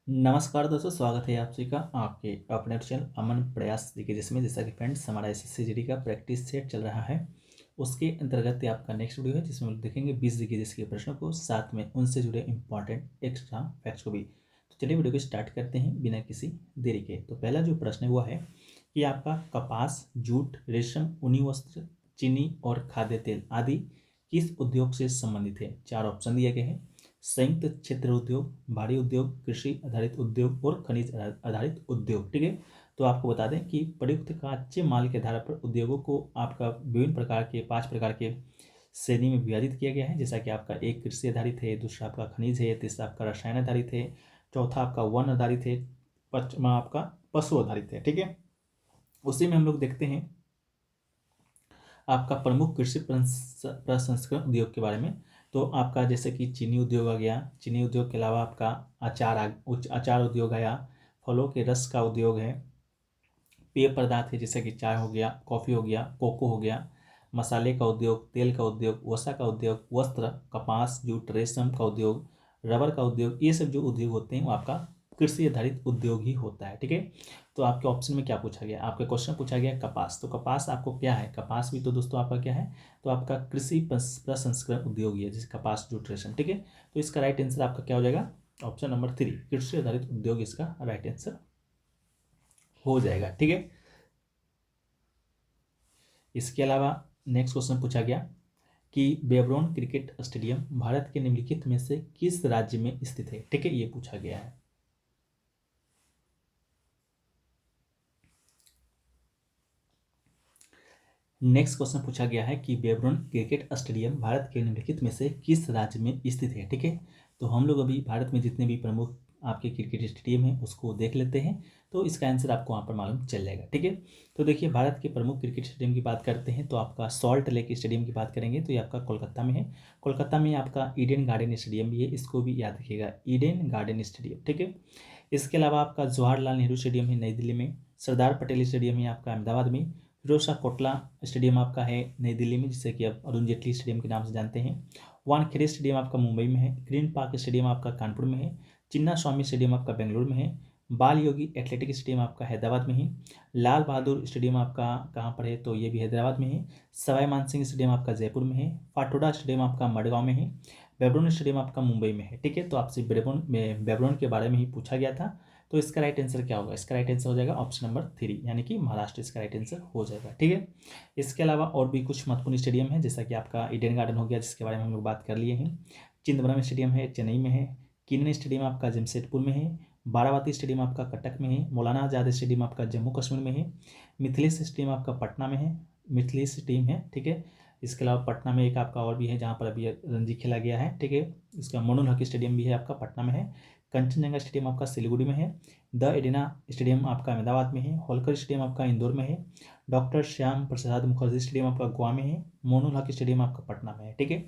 नमस्कार दोस्तों, स्वागत है आप सभी का आपके अपने चैनल अमन प्रयास देखिए, जिसमें जैसा कि फ्रेंड्स हमारा एसएससी जीडी का प्रैक्टिस सेट चल रहा है। उसके अंतर्गत ये आपका नेक्स्ट वीडियो है, जिसमें हम लोग देखेंगे 20 देखिए जिसके प्रश्नों को, साथ में उनसे जुड़े इंपॉर्टेंट एक्स्ट्रा फैक्ट्स को भी। तो चलिए वीडियो को स्टार्ट करते हैं बिना किसी देरी के। तो पहला जो प्रश्न है वो है कि आपका कपास, जूट, रेशम, ऊनी वस्त्र, चीनी और खाद्य तेल आदि किस उद्योग से संबंधित है। चार ऑप्शन दिए गए हैं: संयुक्त क्षेत्र उद्योग, भारी उद्योग, कृषि आधारित उद्योग और खनिज आधारित उद्योग। ठीक है, तो आपको बता दें कि प्रयुक्त कच्चे माल के आधार पर उद्योगों को आपका विभिन्न प्रकार के 5 प्रकार के श्रेणी में विभाजित किया गया है। जैसा कि आपका एक कृषि आधारित है, दूसरा आपका खनिज है, तीसरा आपका रसायन आधारित है, चौथा आपका वन आधारित है, पांचवा आपका पशु आधारित है। ठीक है, उसी में हम लोग देखते हैं आपका प्रमुख कृषि प्रसंस्करण उद्योग के बारे में। तो आपका जैसे कि चीनी उद्योग आ गया, चीनी उद्योग के अलावा आपका अचार उद्योग आया, फलों के रस का उद्योग है, पेय पदार्थ है जैसे कि चाय हो गया, कॉफ़ी हो गया, कोको हो गया, मसाले का उद्योग, तेल का उद्योग, वसा का उद्योग, वस्त्र, कपास, जूट, रेशम का उद्योग, रबर का उद्योग, ये सब जो उद्योग होते हैं वो आपका कृषि आधारित उद्योग ही होता है। ठीक है, तो आपके ऑप्शन में क्या पूछा गया, आपके क्वेश्चन पूछा गया कपास। तो कपास आपको क्या है, कपास भी तो दोस्तों आपका क्या है, तो आपका कृषि प्रसंस्करण उद्योग ही है, जैसे कपास, जूट, रेशम। ठीक है, तो इसका राइट आंसर आपका क्या हो जाएगा, ऑप्शन नंबर 3 कृषि आधारित उद्योग इसका राइट आंसर हो जाएगा। ठीक है, इसके अलावा नेक्स्ट क्वेश्चन पूछा गया कि बेब्रोन क्रिकेट स्टेडियम भारत के निम्नलिखित में से किस राज्य में स्थित है। ठीक है, ये पूछा गया है। नेक्स्ट क्वेश्चन पूछा गया है कि बेब्रोन क्रिकेट स्टेडियम भारत के निम्नलिखित में से किस राज्य में स्थित है। ठीक है, तो हम लोग अभी भारत में जितने भी प्रमुख आपके क्रिकेट स्टेडियम है उसको देख लेते हैं, तो इसका आंसर आपको वहाँ पर मालूम चल जाएगा। ठीक है, तो देखिए भारत के प्रमुख क्रिकेट स्टेडियम की बात करते हैं तो आपका सॉल्ट लेक स्टेडियम की बात करेंगे तो ये आपका कोलकाता में है। कोलकाता में आपका ईडन गार्डन स्टेडियम भी है, इसको भी याद रखिएगा, ईडन गार्डन स्टेडियम। ठीक है, इसके अलावा आपका जवाहरलाल नेहरू स्टेडियम है नई दिल्ली में, सरदार पटेल स्टेडियम है आपका अहमदाबाद में, फिरोज शाह कोटला स्टेडियम आपका है नई दिल्ली में, जिसे कि आप अरुण जेटली स्टेडियम के नाम से जानते हैं, वानखेड़े स्टेडियम आपका मुंबई में है, ग्रीन पार्क स्टेडियम आपका कानपुर में है, चिन्ना स्वामी स्टेडियम आपका बेंगलुरु में है, बाल योगी एथलेटिक स्टेडियम आपका हैदराबाद में है, लाल बहादुर स्टेडियम आपका कहाँ पर है, तो ये भी हैदराबाद में है, सवाई मानसिंह स्टेडियम आपका जयपुर में है, फाटोडा स्टेडियम आपका मडगांव में है, बेब्रोन स्टेडियम आपका मुंबई में है। ठीक है, तो आपसे बेब्रोन के बारे में ही पूछा गया था, तो इसका राइट आंसर क्या होगा, इसका राइट आंसर हो जाएगा ऑप्शन नंबर 3 यानी कि महाराष्ट्र, इसका राइट आंसर हो जाएगा। ठीक है, इसके अलावा और भी कुछ महत्वपूर्ण स्टेडियम है, जैसा कि आपका ईडन गार्डन हो गया जिसके बारे में हम लोग बात कर लिए हैं, चिदम्बरम स्टेडियम है चेन्नई में है, किनन स्टेडियम आपका जमशेदपुर में है, बारावती स्टेडियम आपका कटक में है, मौलाना आजाद स्टेडियम आपका जम्मू कश्मीर में है, मिथिलेश स्टेडियम आपका पटना में है, मिथिलेश स्टेडियम है। ठीक है, इसके अलावा पटना में एक आपका और भी है जहाँ पर अभी रणजी खेला गया है। ठीक है, इसका मोनूल हॉकी स्टेडियम भी है आपका पटना में है, कंचनजंगा स्टेडियम आपका सिलीगुड़ी में है, द एडिना स्टेडियम आपका अहमदाबाद में है, होलकर स्टेडियम आपका इंदौर में है, डॉक्टर श्याम प्रसाद मुखर्जी स्टेडियम आपका गोवा में है, मोनूल हॉकी स्टेडियम आपका पटना में है। ठीक है,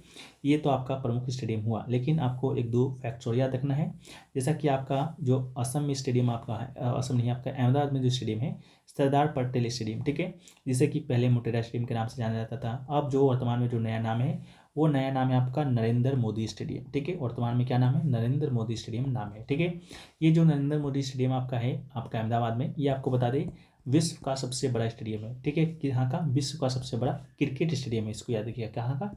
ये तो आपका प्रमुख स्टेडियम हुआ, लेकिन आपको एक दो फैक्ट्स और याद रखना है। जैसा कि आपका जो असम में स्टेडियम आपका है, असम नहीं, आपका अहमदाबाद में जो स्टेडियम है सरदार पटेल स्टेडियम। ठीक है, जिसे कि पहले मोटेरा स्टेडियम के नाम से जाना जाता था, अब जो वर्तमान में जो नया नाम है वो नया नाम है आपका नरेंद्र मोदी स्टेडियम। ठीक है, वर्तमान में क्या नाम है, नरेंद्र मोदी स्टेडियम नाम है। ठीक है, ये जो नरेंद्र मोदी स्टेडियम आपका है आपका अहमदाबाद में, ये आपको बता दें विश्व का सबसे बड़ा स्टेडियम है। ठीक है, कि यहाँ का विश्व का सबसे बड़ा क्रिकेट स्टेडियम है, इसको याद रखिएगा, कहाँ का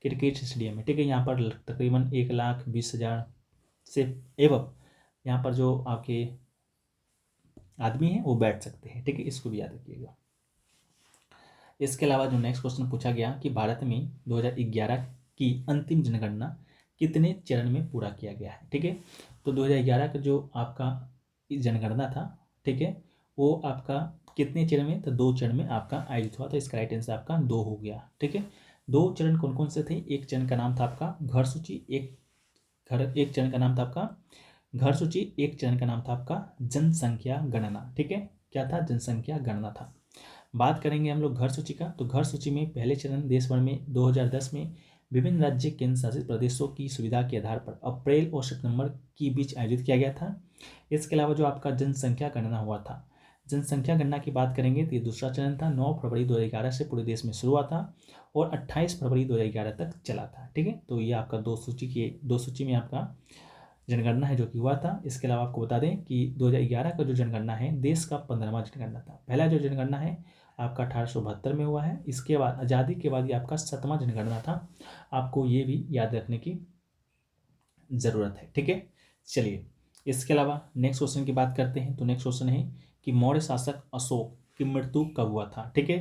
क्रिकेट स्टेडियम है। ठीक है, यहाँ पर तकरीबन 1,20,000 से एवं यहाँ पर जो आपके आदमी हैं वो बैठ सकते हैं। ठीक है, इसको भी याद रखिएगा। इसके अलावा जो नेक्स्ट क्वेश्चन पूछा गया कि भारत में 2011 की अंतिम जनगणना कितने चरण में पूरा किया गया है। ठीक है, तो 2011 का जो आपका जनगणना था, ठीक है, वो आपका कितने चरण में, तो 2 चरण में आपका आयोजित हुआ था, इसका राइट आंसर आपका 2 हो गया। ठीक है, 2 चरण कौन कौन से थे, एक चरण का नाम था आपका घर सूची, एक चरण का नाम था आपका घर सूची, एक चरण का नाम था आपका जनसंख्या गणना। ठीक है, क्या था, जनसंख्या गणना था। बात करेंगे हम लोग घर सूची का, तो घर सूची में पहले चरण देश भर में 2010 में विभिन्न राज्य केंद्र शासित प्रदेशों की सुविधा के आधार पर अप्रैल और सितंबर के बीच आयोजित किया गया था। इसके अलावा जो आपका जनसंख्या गणना हुआ था, जनसंख्या गणना की बात करेंगे तो ये दूसरा चरण था, 9 फरवरी 2011 से पूरे देश में शुरू हुआ था और 28 फरवरी 2011 तक चला था। ठीक है, तो ये आपका दो सूची में आपका जनगणना है जो कि हुआ था। इसके अलावा आपको बता दें कि 2011 का जो जनगणना है देश का 15वां जनगणना था। पहला जो जनगणना है आपका 1872 में हुआ है। इसके बाद आज़ादी के बाद ये आपका 7वां जनगणना था। आपको ये भी याद रखने की ज़रूरत है, ठीक है। चलिए इसके अलावा नेक्स्ट क्वेश्चन की बात करते हैं। तो नेक्स्ट क्वेश्चन है कि मौर्य शासक अशोक की मृत्यु कब हुआ था, ठीक है।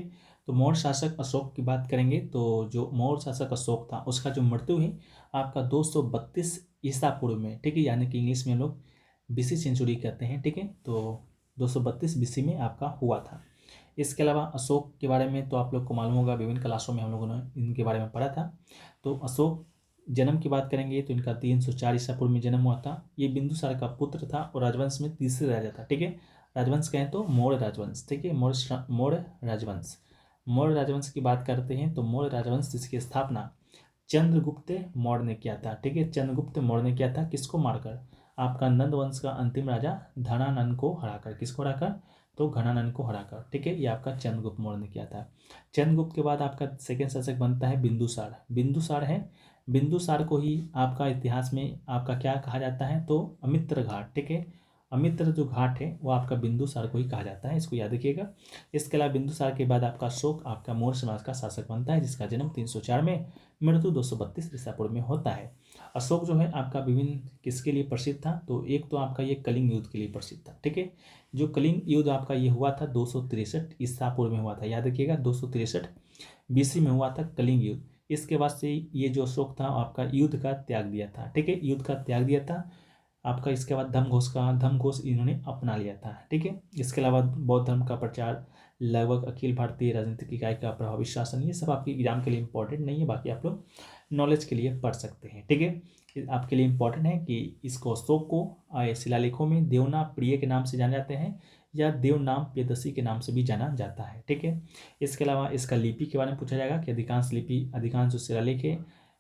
तो मौर्य शासक अशोक की बात करेंगे तो जो मौर्य शासक अशोक था उसका जो मृत्यु है आपका 232 ईसा पूर्व में, ठीक है, यानी कि इंग्लिश में हम लोग बीसी सेंचुरी कहते हैं, ठीक है। तो 232 बीसी में आपका हुआ था। इसके अलावा अशोक के बारे में तो आप लोग को मालूम होगा, विभिन्न क्लासों में हम लोगों ने इनके बारे में पढ़ा था। तो अशोक जन्म की बात करेंगे तो इनका 304 ईसा पूर्व में जन्म हुआ था। ये बिंदुसार का पुत्र था और राजवंश में तीसरे राजा था, ठीक है। राजवंश कहें तो मौर्य राजवंश, ठीक है, मौर्य राजवंश। मौर्य राजवंश की बात करते हैं तो मौर्य राजवंश जिसकी स्थापना चंद्रगुप्त मौर्य ने किया था, ठीक है। चंद्रगुप्त मौर्य ने किया था किसको मारकर, आपका नंद वंश का अंतिम राजा धनानंद को हराकर। किसको हराकर, तो घनानंद को हराकर, ठीक है। ये आपका चंद्रगुप्त मौर्य ने किया था। चंद्रगुप्त के बाद आपका सेकंड शासक बनता है बिंदुसार। बिंदुसार है, बिंदुसार को ही आपका इतिहास में आपका क्या कहा जाता है, तो अमित्र घाट, ठीक है। अमित्र जो घाट है वो आपका बिंदुसार को ही कहा जाता है, इसको याद रखिएगा। इसके अलावा बिंदुसार के बाद आपका अशोक आपका मौर्य समाज का शासक बनता है जिसका जन्म 304 में, मृत्यु 232 ईसा पूर्व में होता है। अशोक जो है आपका विभिन्न किसके लिए प्रसिद्ध था, तो एक तो आपका ये कलिंग युद्ध के लिए प्रसिद्ध था, ठीक है। जो कलिंग युद्ध आपका ये हुआ था 263 ईसा पूर्व में हुआ था, याद रखिएगा 263 बीसी में हुआ था कलिंग युद्ध। इसके बाद से ये जो अशोक था आपका युद्ध का त्याग दिया था, ठीक है, युद्ध का त्याग दिया था आपका। इसके बाद धर्मघोष इन्होंने अपना लिया था, ठीक है। इसके अलावा बौद्ध धर्म का प्रचार, लगभग अखिल भारतीय राजनीतिक इकाई का प्रभावी शासन, ये सब आपके एग्जाम के लिए इंपॉर्टेंट नहीं है, बाकी आप लोग नॉलेज के लिए पढ़ सकते हैं, ठीक है। आपके लिए इंपॉर्टेंट है कि इसको अशोक को शिलालेखों में देवना प्रिय के नाम से जाने जाते हैं या देवनाम प्रियदर्शी के नाम से भी जाना जाता है, ठीक है। इसके अलावा इसका लिपि के बारे में पूछा जाएगा कि अधिकांश जो शिलालेख है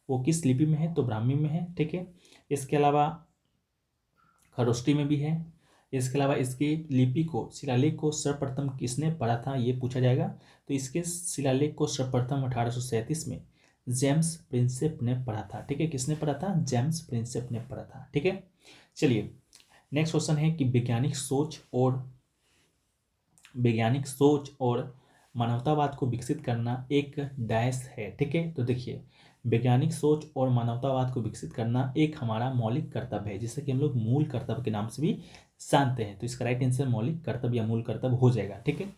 वो किस लिपि में है, तो ब्राह्मी में है, ठीक है। इसके अलावा खरोष्टी में भी है। इसके अलावा इसकी लिपि को शिलालेख को सर्वप्रथम किसने पढ़ा था ये पूछा जाएगा। तो इसके शिलालेख को सर्वप्रथम 1837 में जेम्स प्रिंसेप ने पढ़ा था, ठीक है। किसने पढ़ा था, जेम्स प्रिंसेप ने पढ़ा था, ठीक है। चलिए नेक्स्ट क्वेश्चन है कि वैज्ञानिक सोच और मानवतावाद को विकसित करना एक डैश है, ठीक है। तो देखिए वैज्ञानिक सोच और मानवतावाद को विकसित करना एक हमारा मौलिक कर्तव्य है, जिसे कि हम लोग मूल कर्तव्य के नाम से भी जानते हैं। तो इसका राइट आंसर मौलिक कर्तव्य या मूल कर्तव्य हो जाएगा, ठीक है।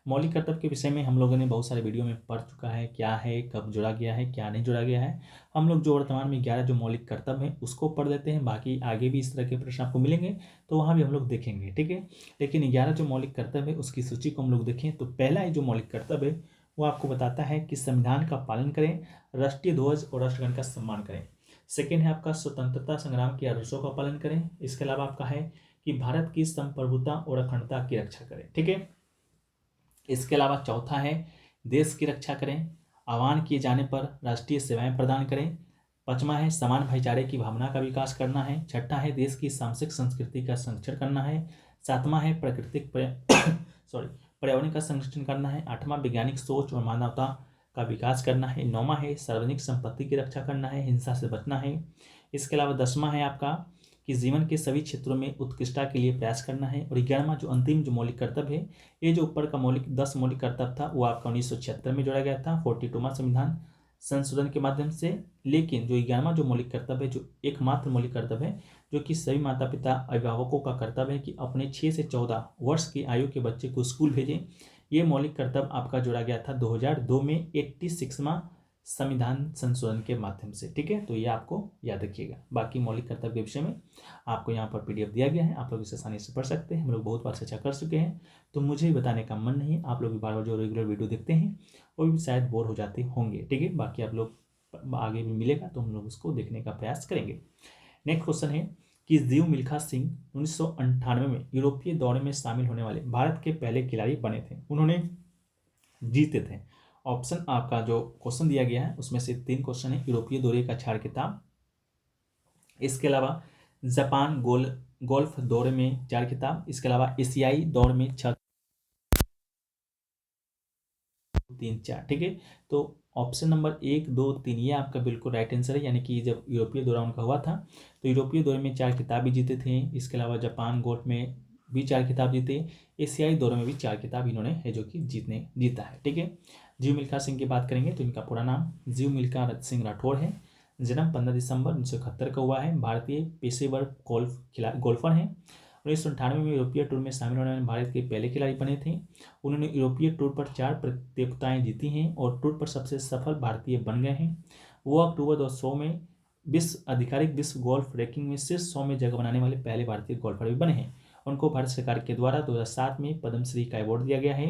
मौलिक कर्तव्य के विषय में हम लोगों ने बहुत सारे वीडियो में पढ़ चुका है, क्या है, कब जोड़ा गया है, क्या नहीं जोड़ा गया है। हम लोग जो वर्तमान में 11 जो मौलिक कर्तव्य है उसको पढ़ लेते हैं, बाकी आगे भी इस तरह के प्रश्न आपको मिलेंगे तो वहाँ भी हम लोग देखेंगे, ठीक है। लेकिन 11 जो मौलिक कर्तव्य है उसकी सूची को हम लोग देखें तो पहला ही जो मौलिक कर्तव्य है वो आपको बताता है कि संविधान का पालन करें, राष्ट्रीय ध्वज और राष्ट्रगान का सम्मान करें। सेकेंड है आपका स्वतंत्रता संग्राम के आदर्शों का पालन करें। इसके अलावा आपका है कि भारत की संप्रभुता और अखंडता की रक्षा करें, ठीक है। इसके अलावा चौथा है देश की रक्षा करें, आह्वान किए जाने पर राष्ट्रीय सेवाएं प्रदान करें। पांचवा है समान भाईचारे की भावना का विकास करना है। छठा है देश की सांस्कृतिक संस्कृति का संरक्षण करना है। सातवां है पर्यावरण का संरक्षण करना है। आठवां वैज्ञानिक सोच और मानवता का विकास करना है। नौवां है सार्वजनिक संपत्ति की रक्षा करना है, हिंसा से बचना है। इसके अलावा 10वां है आपका कि जीवन के सभी क्षेत्रों में उत्कृष्टता के लिए प्रयास करना है। और 11वां जो अंतिम जो मौलिक कर्तव्य है, ये जो ऊपर का 10 मौलिक कर्तव्य था वो आपका 1976 में जोड़ा गया था 42वां संविधान संशोधन के माध्यम से। लेकिन जो 11वां जो मौलिक कर्तव्य है, जो एकमात्र मौलिक कर्तव्य है जो कि सभी माता पिता अभिभावकों का कर्तव्य है कि अपने 6 से 14 वर्ष की आयु के बच्चे को स्कूल भेजें, ये मौलिक कर्तव्य आपका जोड़ा गया था 2002 में 86वां संविधान संशोधन के माध्यम से, ठीक है। तो ये आपको याद रखिएगा। बाकी मौलिक कर्तव्य के विषय में आपको यहाँ पर पीडीएफ दिया गया है, आप लोग इसे आसानी से पढ़ सकते हैं। हम लोग बहुत बार चर्चा कर चुके हैं तो मुझे भी बताने का मन नहीं है, आप लोग भी बार बार जो रेगुलर वीडियो देखते हैं वो भी शायद बोर हो जाते होंगे, ठीक है। बाकी आप लोग आगे भी मिलेगा तो हम लोग उसको देखने का प्रयास करेंगे। नेक्स्ट क्वेश्चन है कि जीव मिल्खा सिंह 1998 में यूरोपीय दौरे में शामिल होने वाले भारत के पहले खिलाड़ी बने थे, उन्होंने जीते थे। ऑप्शन आपका जो क्वेश्चन दिया गया है उसमें से 3 क्वेश्चन है। यूरोपीय दौरे का 4 खिताब, इसके अलावा जापान गोल्फ दौरे में 4 खिताब, इसके अलावा एशियाई दौड़ में 6, 3, 4। ठीक है, तो ऑप्शन नंबर 1, 2, 3 ये आपका बिल्कुल राइट आंसर है। यानी कि जब यूरोपीय दौरा उनका हुआ था तो यूरोपीय दौरे में 4 खिताब भी जीते थे। इसके अलावा जापान गोल्फ में भी 4 खिताब जीते, एशियाई दौरे में भी 4 खिताब इन्होंने है जो कि जीता है। ठीक है, जीव मिल्खा सिंह की बात करेंगे तो इनका पूरा नाम जीव मिल्खा सिंह राठौड़ है। जन्म 15 दिसंबर 1971 का हुआ है। भारतीय पेशेवर गोल्फर हैं। 1998 में यूरोपीय टूर में शामिल होने वाले भारत के पहले खिलाड़ी बने थे। उन्होंने यूरोपीय टूर पर 4 प्रतियोगिताएं जीती हैं और टूर पर सबसे सफल भारतीय बन गए हैं। वो अक्टूबर 2000 में आधिकारिक विश्व गोल्फ रैंकिंग में शीर्ष 100 में जगह बनाने वाले पहले भारतीय गोल्फर भी बने हैं। उनको भारत सरकार के द्वारा 2007 में पद्मश्री का अवार्ड दिया गया है।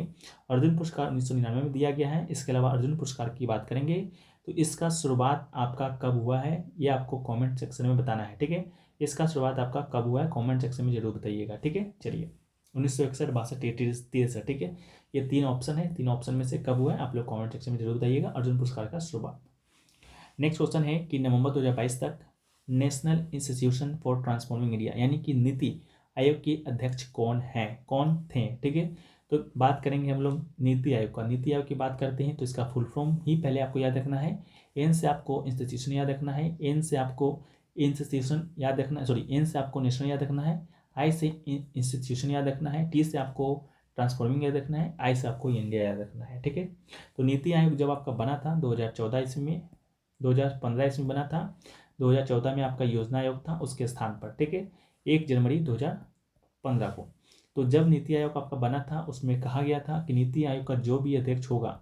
अर्जुन पुरस्कार 1999 में दिया गया है। इसके अलावा अर्जुन पुरस्कार की बात करेंगे तो इसका शुरुआत आपका कब हुआ है ये आपको कमेंट सेक्शन में बताना है। ठीक है, इसका शुरुआत आपका कब हुआ है कमेंट सेक्शन में जरूर बताइएगा। ठीक है, चलिए 1961, 62, 63। ठीक है, ये 3 ऑप्शन है। 3 ऑप्शन में से कब हुआ है आप लोग कमेंट सेक्शन में जरूर बताइएगा अर्जुन पुरस्कार का शुरुआत। नेक्स्ट क्वेश्चन है कि नवंबर 2022 तक national institution for transforming India यानी कि नीति आयोग के अध्यक्ष कौन थे। ठीक है, तो बात करेंगे हम लोग नीति आयोग का। नीति आयोग की बात करते हैं तो इसका फुल फॉर्म ही पहले आपको याद रखना है। एन से आपको इंस्टीट्यूशन याद रखना है, एन से आपको इंस्टीट्यूशन याद रखना है, सॉरी एन से आपको नेशनल याद रखना है, आई से इंस्टीट्यूशन याद रखना है, टी से आपको ट्रांसफॉर्मिंग याद रखना है, आई से आपको इंडिया याद रखना है। ठीक है, तो नीति आयोग जब आपका बना था 2014 ईस्वी में, 2015 ईस्वी में बना था, 2014 में आपका योजना आयोग था उसके स्थान पर। ठीक है, 1 जनवरी 2015 को। तो जब नीति आयोग आपका बना था उसमें कहा गया था कि नीति आयोग का जो भी अध्यक्ष होगा,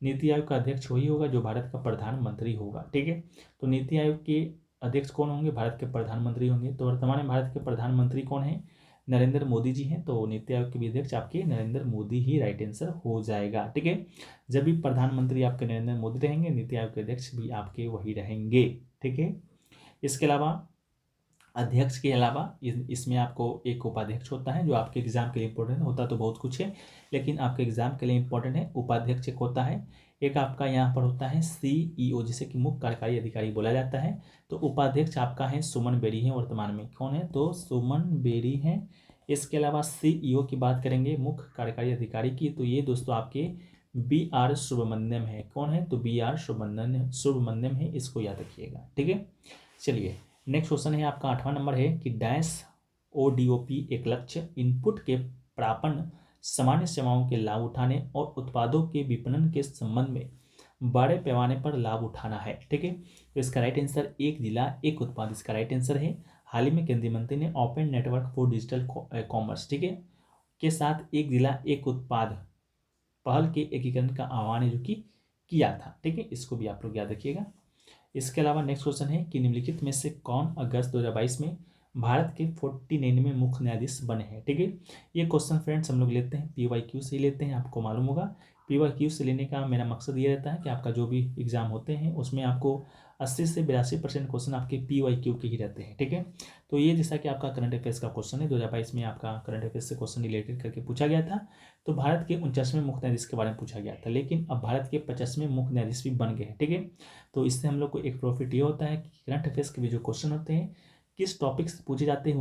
नीति आयोग का अध्यक्ष वही होगा जो भारत का प्रधानमंत्री होगा। ठीक है, तो नीति आयोग के अध्यक्ष कौन होंगे, भारत के प्रधानमंत्री होंगे। तो वर्तमान में भारत के प्रधानमंत्री कौन है, नरेंद्र मोदी जी हैं। तो नीति आयोग के भी अध्यक्ष आपके नरेंद्र मोदी ही राइट आंसर हो जाएगा। ठीक है, जब भी प्रधानमंत्री आपके नरेंद्र मोदी रहेंगे नीति आयोग के अध्यक्ष भी आपके वही रहेंगे। ठीक है, इसके अलावा अध्यक्ष के अलावा इसमें आपको एक उपाध्यक्ष होता है जो आपके एग्जाम के लिए इंपॉर्टेंट होता तो बहुत कुछ है, लेकिन आपके एग्जाम के लिए इंपॉर्टेंट है। उपाध्यक्ष एक होता है, एक आपका यहाँ पर होता है CEO जिसे कि मुख्य कार्यकारी अधिकारी बोला जाता है। तो उपाध्यक्ष आपका है सुमन बेरी है, वर्तमान में कौन है तो सुमन बेरी है। इसके अलावा CEO की बात करेंगे मुख्य कार्यकारी अधिकारी की, तो ये दोस्तों आपके BR सुब्रमण्यम है। कौन है तो BR सुब्रमण्यम है, इसको याद रखिएगा। ठीक है, चलिए नेक्स्ट क्वेश्चन है आपका 8वां नंबर है कि डैश ODOP एक लक्ष्य इनपुट के प्रापण, सामान्य सेवाओं के लाभ उठाने और उत्पादों के विपणन के संबंध में बड़े पैमाने पर लाभ उठाना है। ठीक है, तो इसका राइट आंसर एक जिला एक उत्पाद इसका राइट आंसर है। हाल ही में केंद्रीय मंत्री ने open network for digital commerce, ठीक है, के साथ एक जिला एक उत्पाद पहल के एकीकरण का आह्वान जो कि किया था। ठीक है, इसको भी आप लोग याद रखिएगा। इसके अलावा नेक्स्ट क्वेश्चन है कि निम्नलिखित में से कौन अगस्त 2022 में भारत के 49वें मुख्य न्यायाधीश बने हैं। ठीक है, ये क्वेश्चन फ्रेंड्स हम लोग लेते हैं PYQ से ही लेते हैं। आपको मालूम होगा PYQ से लेने का मेरा मकसद ये रहता है कि आपका जो भी एग्जाम होते हैं उसमें आपको 80 से 82% क्वेश्चन आपके PYQ के ही रहते हैं। ठीक है, तो ये जैसा कि आपका करंट अफेयर्स का क्वेश्चन है 2022 में आपका करंट अफेयर्स से क्वेश्चन रिलेटेड करके पूछा गया था। तो भारत के 49वें मुख्य न्यायाधीश के बारे में पूछा गया था, लेकिन अब भारत के 50वें मुख्य न्यायाधीश भी बन गए हैं। ठीक है, तो इससे हम लोग को एक प्रॉफिट ये होता है कि करंट अफेयर्स के भी जो क्वेश्चन होते हैं किस टॉपिक से पूछे जाते हैं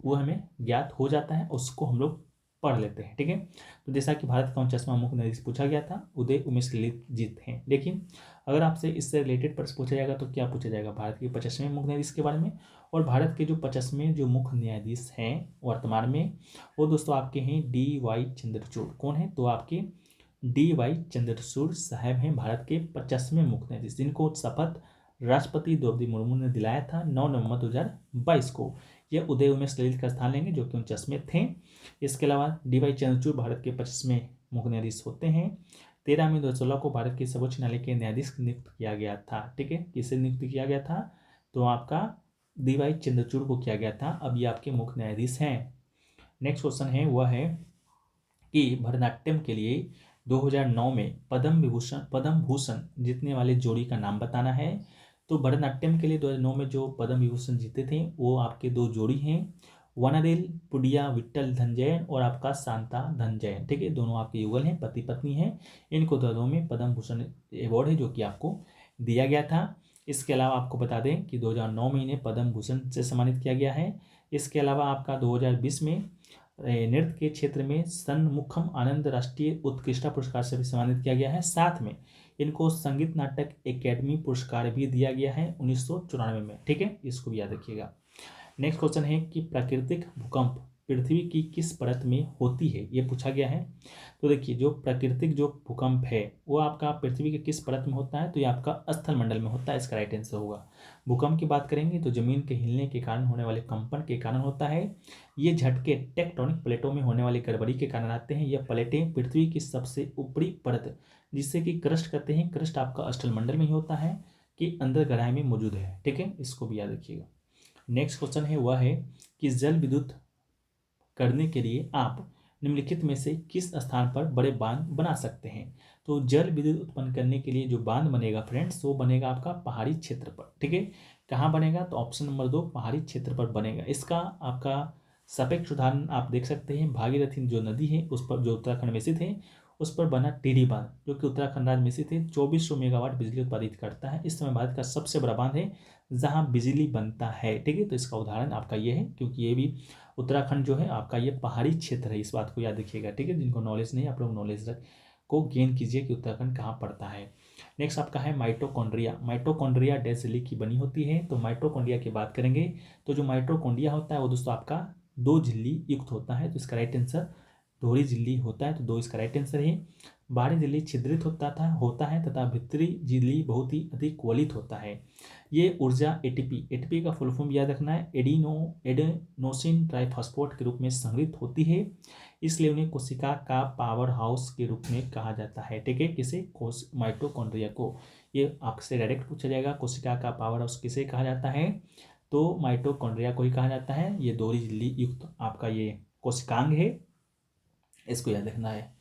वो हमें ज्ञात हो जाता है, उसको हम लोग पढ़ लेते हैं। ठीक है, तो जैसा कि भारत का 49वां मुख्य न्यायाधीश पूछा गया था उदय उमेश ललित जी थे। लेकिन अगर आपसे इससे रिलेटेड प्रश्न पूछा जाएगा तो क्या पूछा जाएगा, भारत के 50वें मुख्य न्यायाधीश के बारे में। और भारत के जो 50वें जो मुख्य न्यायाधीश हैं वर्तमान में वो दोस्तों आपके हैं DY चंद्रचूड़। कौन है तो आपके DY चंद्रचूड़ साहब हैं भारत के 50वें मुख्य न्यायाधीश, जिनको शपथ राष्ट्रपति द्रौपदी मुर्मू ने दिलाया था 9 नवंबर 2022 को। यह उदय उमेश ललित का स्थान लेंगे जो कि 49वें थे। इसके अलावा DY चंद्रचूड़ भारत के 25वें मुख्य न्यायाधीश होते हैं। 13 मई 2016 को भारत के सर्वोच्च न्यायालय के न्यायाधीश नियुक्त किया गया था। ठीक है, किसे नियुक्त किया गया था तो आपका DY चंद्रचूड़ को किया गया था। अब ये आपके मुख्य न्यायाधीश हैं। नेक्स्ट क्वेश्चन है वह है कि भरतनाट्यम के लिए 2009 में पद्म भूषण जीतने वाले जोड़ी का नाम बताना है। तो भरतनाट्यम के लिए 2009 में जो पद्म विभूषण जीते थे वो आपके 2 जोड़ी हैं, वनादेल पुडिया विट्ठल धनजयन और आपका शांता धनजयन। ठीक है, दोनों आपके युगल हैं, पति पत्नी हैं। इनको 2009 में पद्म भूषण अवार्ड है जो कि आपको दिया गया था। इसके अलावा आपको बता दें कि 2009 में इन्हें पद्म भूषण से सम्मानित किया गया है। इसके अलावा आपका 2020 में नृत्य के क्षेत्र में सन्मुखम आनंद राष्ट्रीय उत्कृष्टता पुरस्कार से भी सम्मानित किया गया है। साथ में इनको संगीत नाटक एकेडमी पुरस्कार भी दिया गया है 1994 में। ठीक है, इसको भी याद रखिएगा। नेक्स्ट क्वेश्चन है कि प्राकृतिक भूकंप पृथ्वी की किस परत में होती है, ये पूछा गया है। तो देखिए, जो प्राकृतिक जो भूकंप है वो आपका पृथ्वी के किस परत में होता है, तो ये आपका स्थल मंडल में होता है, इसका राइट आंसर होगा। भूकंप की बात करेंगे तो जमीन के हिलने के कारण होने वाले कंपन के कारण होता है। ये झटके टेक्टोनिक प्लेटों में होने वाली गड़बड़ी के कारण आते हैं। यह प्लेटें पृथ्वी की सबसे ऊपरी परत जिससे कि क्रस्ट कहते हैं, क्रस्ट आपका स्थल मंडल में ही होता है कि अंदर गहराई में मौजूद है। ठीक है, इसको भी याद रखिएगा। नेक्स्ट क्वेश्चन है वह है कि जल विद्युत करने के लिए आप निम्नलिखित में से किस स्थान पर बड़े बांध बना सकते हैं। तो जल विद्युत उत्पन्न करने के लिए जो बांध बनेगा फ्रेंड्स, वो बनेगा आपका पहाड़ी क्षेत्र पर। ठीक है, कहाँ बनेगा, तो ऑप्शन नंबर 2 पहाड़ी क्षेत्र पर बनेगा। इसका आपका सापेक्ष उदाहरण आप देख सकते हैं, भागीरथी जो नदी है उस पर, जो उत्तराखंड में स्थित है, उस पर बना टिहरी बांध जो कि उत्तराखंड राज्य में स्थित है, 2400 मेगावाट बिजली उत्पादित करता है। इस समय भारत का सबसे बड़ा बांध है जहां बिजली बनता है। ठीक है, तो इसका उदाहरण आपका ये है, क्योंकि ये भी उत्तराखंड जो है आपका ये पहाड़ी क्षेत्र है, इस बात को याद रखिएगा। ठीक है, जिनको नॉलेज नहीं, आप लोग नॉलेज को गेन कीजिए कि उत्तराखंड कहाँ पड़ता है। नेक्स्ट आपका है माइटोकॉन्ड्रिया। माइटोकॉन्ड्रिया डैश झिल्ली की बनी होती है। तो माइटोकॉन्ड्रिया की बात करेंगे तो जो माइटोकॉन्ड्रिया होता है वो दोस्तों आपका 2 झिल्ली युक्त होता है, तो इसका राइट आंसर दोहरी झिल्ली होता है, तो 2 इसका राइट आंसर है। बाहरी झिल्ली छिद्रित होता है तथा भीतरी झिल्ली बहुत ही अधिक वलित होता है। ये ऊर्जा एटीपी का फुल फॉर्म याद रखना है, एडेनोसिन ट्राइफॉस्फेट के रूप में संग्रहित होती है, इसलिए उन्हें कोशिका का पावर हाउस के रूप में कहा जाता है। ठीक है, किसे, माइटोकॉन्ड्रिया को। ये आपसे डायरेक्ट पूछा जाएगा, कोशिका का पावर हाउस किसे कहा जाता है, तो माइटोकॉन्ड्रिया को ही कहा जाता है। ये दोहरी झिल्ली युक्त आपका ये कोशिकांग है, इसको याद रखना है।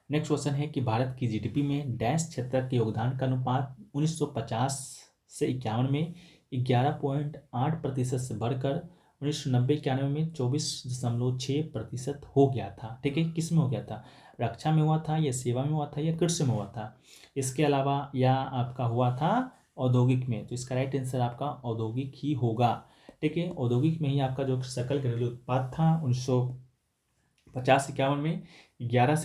नेक्स्ट क्वेश्चन है कि भारत की जीडीपी में डैश क्षेत्र के योगदान का अनुपात 1950 से 51 में 11.8% से बढ़कर 1990-91 में 24.6% हो गया था। ठीक है, किस में हो गया था, रक्षा में हुआ था या सेवा में हुआ था या कृषि में हुआ था, इसके अलावा या आपका हुआ था औद्योगिक में, तो इसका राइट आंसर आपका औद्योगिक ही होगा। ठीक है, औद्योगिक में ही आपका जो सकल घरेलू उत्पाद था 1950-51 में 11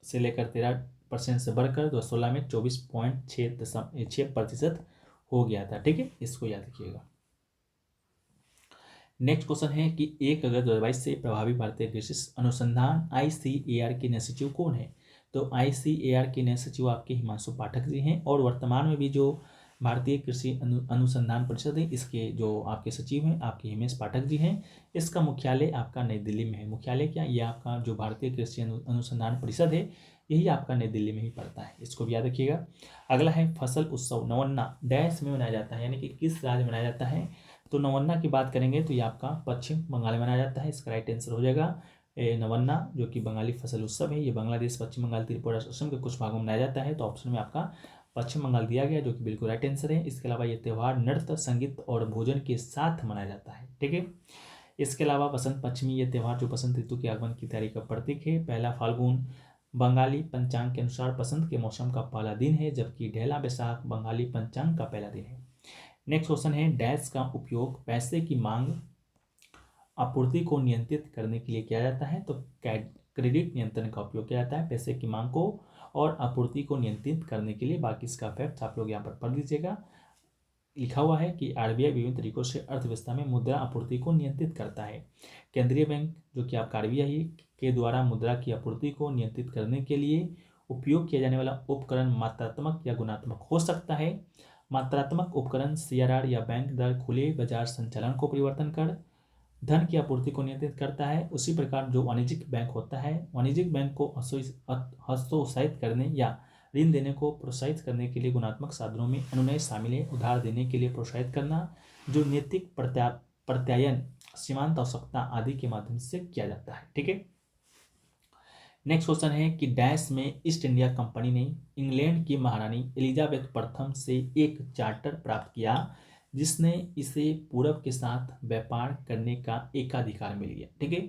से लेकर 13% से बढ़कर 2016 में 24.6% हो गया था। ठीक है, इसको याद रखिएगा। नेक्स्ट क्वेश्चन है कि 1 अगस्त 2022 से प्रभावी भारतीय कृषि अनुसंधान ICAR के नए सचिव कौन है। तो ICAR के नए सचिव आपके हिमांशु पाठक जी हैं, और वर्तमान में भी जो भारतीय कृषि अनुसंधान परिषद है इसके जो आपके सचिव हैं आपके हिमेश पाठक जी हैं। इसका मुख्यालय आपका नई दिल्ली में है। मुख्यालय क्या, ये आपका जो भारतीय कृषि अनुसंधान परिषद है यही आपका नई दिल्ली में ही पड़ता है, इसको भी याद रखिएगा। अगला है फसल उत्सव नवन्ना डैश में मनाया जाता है, यानी कि किस राज्य में मनाया जाता है। तो नवन्ना की बात करेंगे तो ये आपका पश्चिम बंगाल में मनाया जाता है, इसका राइट आंसर हो जाएगा नवन्ना, जो कि बंगाली फसल उत्सव है। ये बांग्लादेश, पश्चिम बंगाल, त्रिपुरा, असम के कुछ भागों में मनाया जाता है, तो ऑप्शन में आपका पश्चिम बंगाल दिया गया, जो कि बिल्कुल राइट आंसर है। इसके अलावा ये त्यौहार नृत्य, संगीत और भोजन के साथ मनाया जाता है। ठीक है, इसके अलावा बसंत पंचमी, ये त्यौहार जो बसंत ऋतु के आगमन की तैयारी का प्रतीक है। पहला फाल्गुन बंगाली पंचांग के अनुसार बसंत के मौसम का पहला दिन है, जबकि ढेला बैसाख बंगाली पंचांग का पहला दिन है। नेक्स्ट क्वेश्चन है डैश का उपयोग पैसे की मांग आपूर्ति को नियंत्रित करने के लिए किया जाता है। तो क्रेडिट नियंत्रण का उपयोग किया जाता है पैसे की मांग को और आपूर्ति को नियंत्रित करने के लिए। बाकी इसका फैक्ट आप लोग यहाँ पर पढ़ लीजिएगा। लिखा हुआ है कि RBI विभिन्न तरीकों से अर्थव्यवस्था में मुद्रा आपूर्ति को नियंत्रित करता है। केंद्रीय बैंक जो कि आपका RBI के द्वारा मुद्रा की आपूर्ति को नियंत्रित करने के लिए उपयोग किया जाने वाला उपकरण मात्रात्मक या गुणात्मक हो सकता है। मात्रात्मक उपकरण CRR या बैंक दर खुले बाजार संचालन को परिवर्तन कर धन की आपूर्ति को नियंत्रित करता है। उसी प्रकार जो वाणिज्यिक बैंक होता है, वाणिज्यिक बैंक को हस्तोत्साहित करने या ऋण देने को प्रोत्साहित करने के लिए गुणात्मक साधनों में अनुनय शामिल है। उधार देने के लिए प्रोत्साहित करना जो नैतिक प्रत्यायन, सीमांत आवश्यकता आदि के माध्यम से किया जाता है। ठीक है, नेक्स्ट क्वेश्चन है कि डैश में ईस्ट इंडिया कंपनी ने इंग्लैंड की महारानी एलिजाबेथ प्रथम से एक चार्टर प्राप्त किया जिसने इसे पूरब के साथ व्यापार करने का एकाधिकार मिल गया। ठीक है,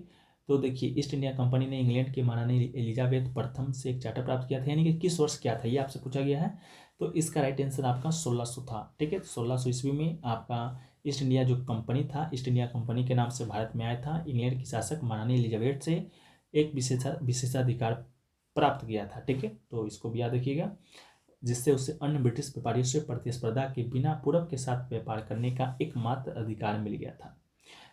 तो देखिए ईस्ट इंडिया कंपनी ने इंग्लैंड की महारानी एलिजाबेथ प्रथम से एक चार्टर प्राप्त किया था, यानी कि किस वर्ष क्या था ये आपसे पूछा गया है। तो इसका राइट आंसर आपका 1600 था। ठीक है, 1600 ईस्वी में आपका ईस्ट इंडिया जो कंपनी था, ईस्ट इंडिया कंपनी के नाम से भारत में आया था। इंग्लैंड की शासक महारानी एलिजाबेथ से एक विशेषाधिकार प्राप्त किया था। ठीक है, तो इसको भी याद रखिएगा, जिससे उसे अन्य ब्रिटिश व्यापारियों से प्रतिस्पर्धा के बिना पूरब के साथ व्यापार करने का एकमात्र अधिकार मिल गया था।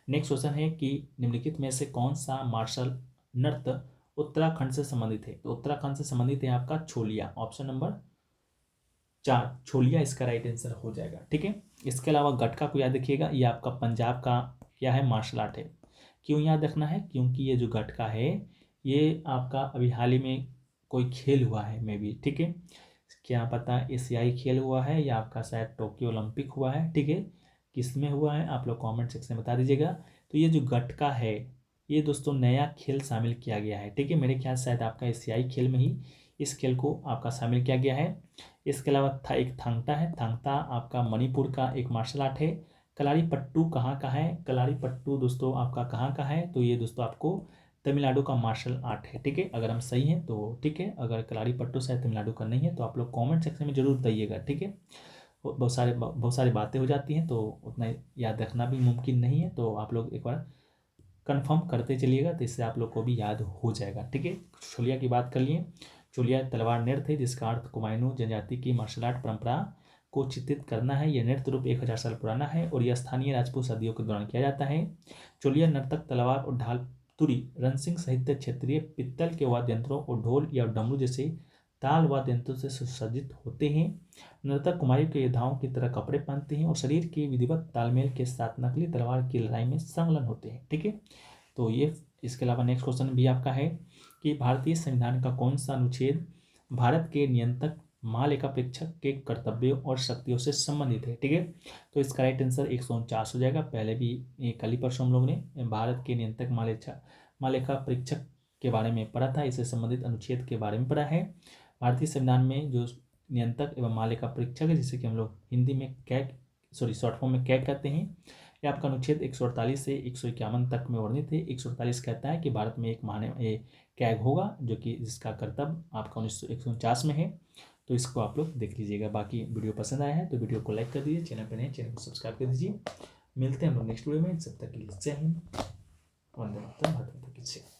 नेक्स्ट क्वेश्चन है कि निम्नलिखित में से कौन सा मार्शल नृत्य उत्तराखंड से संबंधित है। तो उत्तराखंड से संबंधित है आपका छोलिया, ऑप्शन नंबर 4 छोलिया इसका राइट आंसर हो जाएगा। ठीक है, इसके अलावा गटका को याद रखिएगा, ये आपका पंजाब का क्या है, मार्शल आर्ट है। क्यों याद रखना है, क्योंकि ये जो गटका है ये आपका अभी हाल ही में कोई खेल हुआ है मे भी। ठीक है, क्या पता एशियाई खेल हुआ है या आपका शायद टोक्यो ओलंपिक हुआ है। ठीक है, किस में हुआ है आप लोग कमेंट सेक्शन में बता दीजिएगा। तो ये जो गटका है ये दोस्तों नया खेल शामिल किया गया है। ठीक है, मेरे ख्याल शायद आपका एशियाई खेल में ही इस खेल को आपका शामिल किया गया है। इसके अलावा था एक थांगता है, थांगता आपका मणिपुर का एक मार्शल आर्ट है। कलारी पट्टू कहाँ का है, कलारी पट्टू दोस्तों आपका कहाँ का है, तो ये दोस्तों आपको तमिलनाडु का मार्शल आर्ट है। ठीक है, अगर हम सही हैं तो ठीक है, अगर कलारी पट्टू शायद तमिलनाडु का नहीं है तो आप लोग कमेंट सेक्शन में जरूर बताइएगा। ठीक है, बहुत सारी बातें हो जाती हैं तो उतना याद रखना भी मुमकिन नहीं है, तो आप लोग एक बार कंफर्म करते चलिएगा, तो इससे आप लोग को भी याद हो जाएगा। ठीक है, छोलिया की बात कर लिए। छोलिया तलवार नृत्य है जिसका अर्थ कुमायूं जनजाति की मार्शल आर्ट परंपरा को चित्रित करना है। यह नृत्य रूप 1000 साल पुराना है और यह स्थानीय राजपूत सदियों के दौरान किया जाता है। छोलिया नर्तक तलवार और ढाल तुरी रणसिंह सहित क्षेत्रीय पित्तल के वाद्य यंत्रों और ढोल या डमरू जैसे ताल वाद्य यंत्रों से सुसज्जित होते हैं। नर्तक कुमायूं के योद्धाओं की तरह कपड़े पहनते हैं और शरीर के विधिवत तालमेल के साथ नकली तलवार की लड़ाई में संलग्न होते हैं। ठीक है, तो ये इसके अलावा नेक्स्ट क्वेश्चन भी आपका है कि भारतीय संविधान का कौन सा अनुच्छेद भारत के नियंत्रक महालेखा परीक्षक के कर्तव्यों और शक्तियों से संबंधित है। ठीक है, तो इसका राइट आंसर 149 हो जाएगा। पहले भी कल ही परसों हम लोग ने भारत के नियंत्रक महालेखा परीक्षक के बारे में पढ़ा था, इससे संबंधित अनुच्छेद के बारे में पढ़ा है। भारतीय संविधान में जो नियंत्रक एवं महालेखा परीक्षक है, जिसे कि हम लोग हिंदी में शॉर्ट फॉर्म में कैग कहते हैं, ये आपका अनुच्छेद 148 से 151 तक में वर्णित है। 148 कहता है कि भारत में एक कैग होगा जो कि जिसका कर्तव्य आपका 1949 में है। तो इसको आप लोग देख लीजिएगा। बाकी वीडियो पसंद आया है तो वीडियो को लाइक कर दीजिए, चैनल पर नए चैनल को सब्सक्राइब कर दीजिए। मिलते हैं हम लोग नेक्स्ट वीडियो में, जब तक के लिए जय हिंद, वंदे मातरम, भारत माता की जय।